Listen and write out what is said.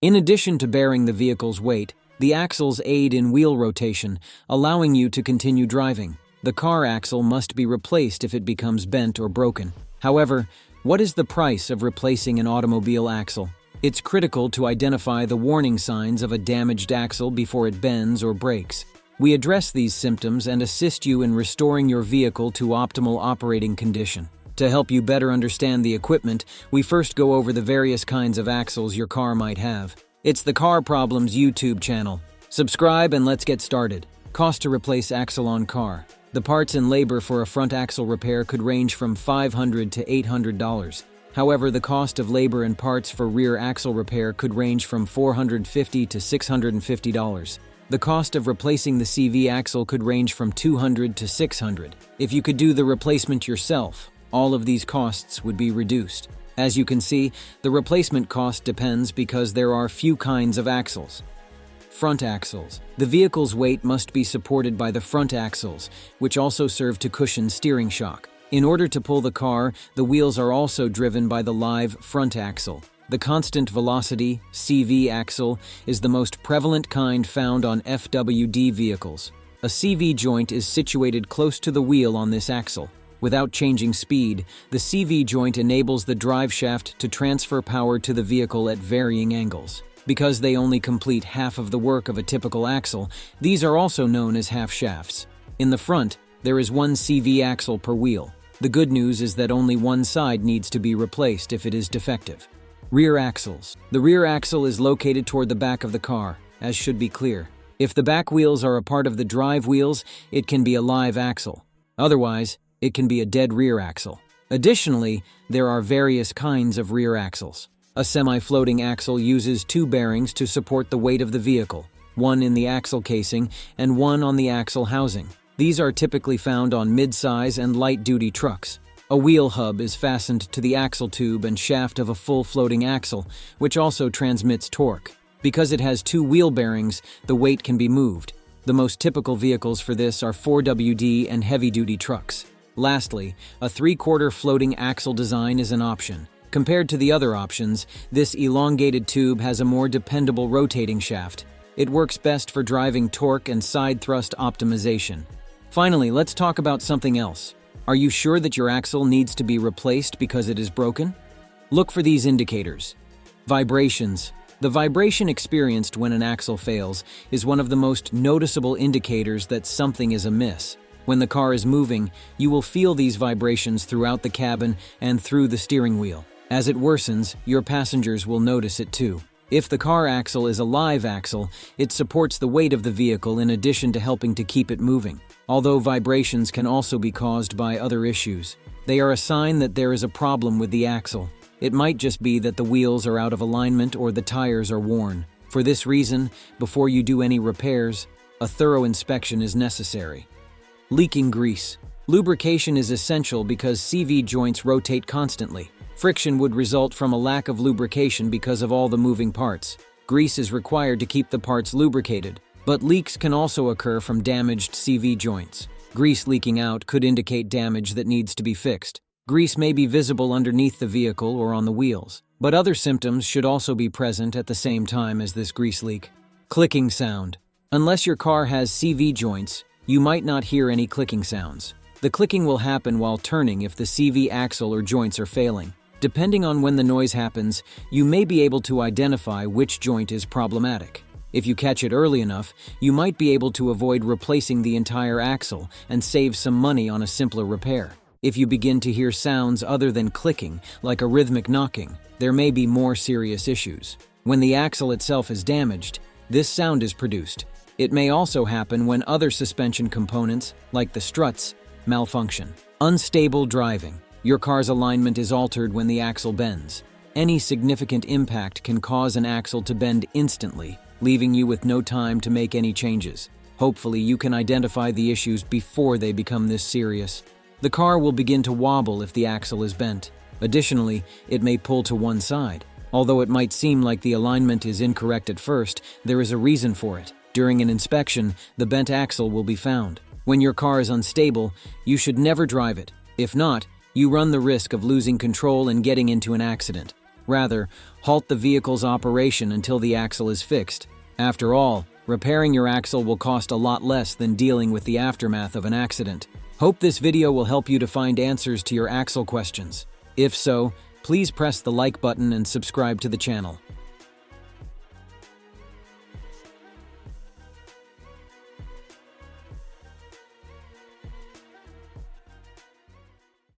In addition to bearing the vehicle's weight, the axles aid in wheel rotation, allowing you to continue driving. The car axle must be replaced if it becomes bent or broken. However, what is the price of replacing an automobile axle? It's critical to identify the warning signs of a damaged axle before it bends or breaks. We address these symptoms and assist you in restoring your vehicle to optimal operating condition. To help you better understand the equipment, we first go over the various kinds of axles your car might have. It's the Car Problems YouTube channel. Subscribe and let's get started. Cost to replace axle on car. The parts and labor for a front axle repair could range from $500 to $800. However, the cost of labor and parts for rear axle repair could range from $450 to $650. The cost of replacing the CV axle could range from $200 to $600. If you could do the replacement yourself, all of these costs would be reduced. As you can see, the replacement cost depends because there are few kinds of axles. Front axles. The vehicle's weight must be supported by the front axles, which also serve to cushion steering shock. In order to pull the car, the wheels are also driven by the live front axle. The constant velocity, CV axle, is the most prevalent kind found on FWD vehicles. A CV joint is situated close to the wheel on this axle. Without changing speed, the CV joint enables the drive shaft to transfer power to the vehicle at varying angles. Because they only complete half of the work of a typical axle, these are also known as half shafts. In the front, there is one CV axle per wheel. The good news is that only one side needs to be replaced if it is defective. Rear axles. The rear axle is located toward the back of the car, as should be clear. If the back wheels are a part of the drive wheels, it can be a live axle. Otherwise, it can be a dead rear axle. Additionally, there are various kinds of rear axles. A semi-floating axle uses two bearings to support the weight of the vehicle, one in the axle casing and one on the axle housing. These are typically found on mid-size and light-duty trucks. A wheel hub is fastened to the axle tube and shaft of a full floating axle, which also transmits torque. Because it has two wheel bearings, the weight can be moved. The most typical vehicles for this are 4WD and heavy-duty trucks. Lastly, a 3/4 floating axle design is an option. Compared to the other options, this elongated tube has a more dependable rotating shaft. It works best for driving torque and side thrust optimization. Finally, let's talk about something else. Are you sure that your axle needs to be replaced because it is broken? Look for these indicators. Vibrations. The vibration experienced when an axle fails is one of the most noticeable indicators that something is amiss. When the car is moving, you will feel these vibrations throughout the cabin and through the steering wheel. As it worsens, your passengers will notice it too. If the car axle is a live axle, it supports the weight of the vehicle in addition to helping to keep it moving. Although vibrations can also be caused by other issues, they are a sign that there is a problem with the axle. It might just be that the wheels are out of alignment or the tires are worn. For this reason, before you do any repairs, a thorough inspection is necessary. Leaking grease. Lubrication is essential because CV joints rotate constantly. Friction would result from a lack of lubrication because of all the moving parts. Grease is required to keep the parts lubricated, but leaks can also occur from damaged CV joints. Grease leaking out could indicate damage that needs to be fixed. Grease may be visible underneath the vehicle or on the wheels, but other symptoms should also be present at the same time as this grease leak. Clicking sound. Unless your car has CV joints, you might not hear any clicking sounds. The clicking will happen while turning if the CV axle or joints are failing. Depending on when the noise happens, you may be able to identify which joint is problematic. If you catch it early enough, you might be able to avoid replacing the entire axle and save some money on a simpler repair. If you begin to hear sounds other than clicking, like a rhythmic knocking, there may be more serious issues. When the axle itself is damaged, this sound is produced. It may also happen when other suspension components, like the struts, malfunction. Unstable driving. Your car's alignment is altered when the axle bends. Any significant impact can cause an axle to bend instantly, leaving you with no time to make any changes. Hopefully, you can identify the issues before they become this serious. The car will begin to wobble if the axle is bent. Additionally, it may pull to one side. Although it might seem like the alignment is incorrect at first, there is a reason for it. During an inspection, the bent axle will be found. When your car is unstable, you should never drive it. If not, you run the risk of losing control and getting into an accident. Rather, halt the vehicle's operation until the axle is fixed. After all, repairing your axle will cost a lot less than dealing with the aftermath of an accident. Hope this video will help you to find answers to your axle questions. If so, please press the like button and subscribe to the channel.